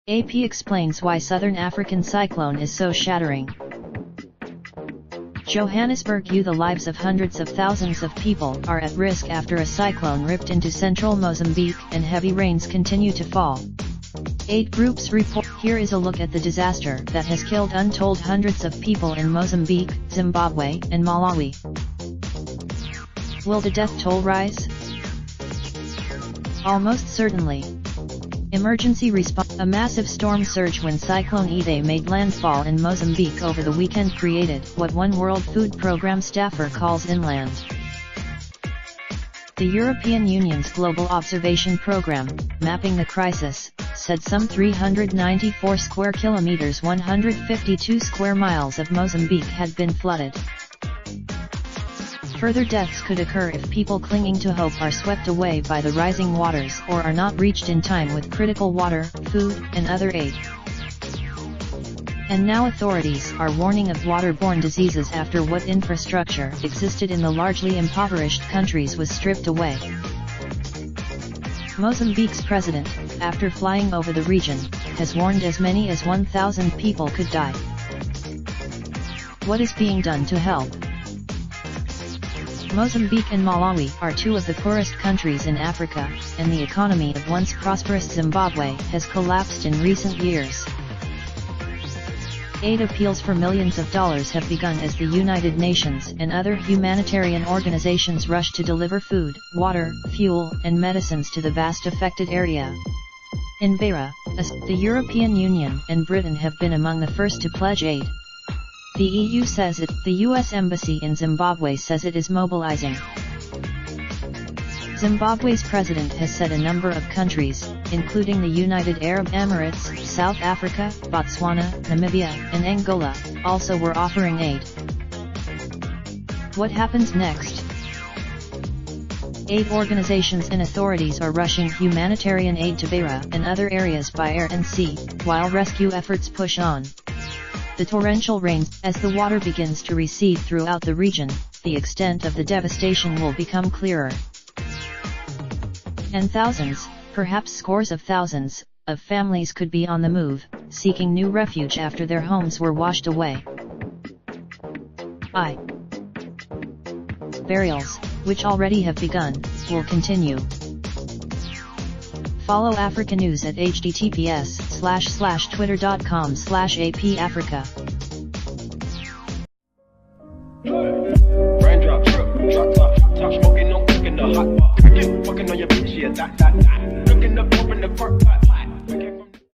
AP explains why Southern African cyclone is so shattering. Johannesburg. The lives of hundreds of thousands of people are at risk after a cyclone ripped into central Mozambique and heavy rains continue to fall. 8 groups report. Here is a look at the disaster that has killed untold hundreds of people in Mozambique, Zimbabwe, and Malawi. Will the death toll rise? Almost certainly. Emergency response. A massive storm surge when Cyclone Idai made landfall in Mozambique over the weekend created what one World Food Programme staffer calls inland. The European Union's Global Observation Programme, mapping the crisis, said some 394 square kilometers 152 square miles of Mozambique had been flooded. Further deaths could occur if people clinging to hope are swept away by the rising waters or are not reached in time with critical water, food, and other aid. And now authorities are warning of waterborne diseases after what infrastructure existed in the largely impoverished countries was stripped away. Mozambique's president, after flying over the region, has warned as many as 1,000 people could die. What is being done to help? Mozambique and Malawi are 2 of the poorest countries in Africa, and the economy of once prosperous Zimbabwe has collapsed in recent years. Aid appeals for millions of dollars have begun as the United Nations and other humanitarian organizations rush to deliver food, water, fuel, and medicines to the vast affected area. In Beira, the European Union and Britain have been among the first to pledge aid. The EU says it. The US Embassy in Zimbabwe says it is mobilizing. Zimbabwe's president has said a number of countries, including the United Arab Emirates, South Africa, Botswana, Namibia, and Angola, also were offering aid. What happens next? Aid organizations and authorities are rushing humanitarian aid to Beira and other areas by air and sea, while rescue efforts push on. The torrential rains. As the water begins to recede throughout the region, the extent of the devastation will become clearer. And thousands, perhaps scores of thousands, of families could be on the move, seeking new refuge after their homes were washed away. Burials, which already have begun, will continue. Follow Africa News at https://twitter.com/apafrica. Raindrop, truck top, top smoking, no cooking the hot pot. Fucking on your bitch, yeah, that. Looking up, open the park, pot.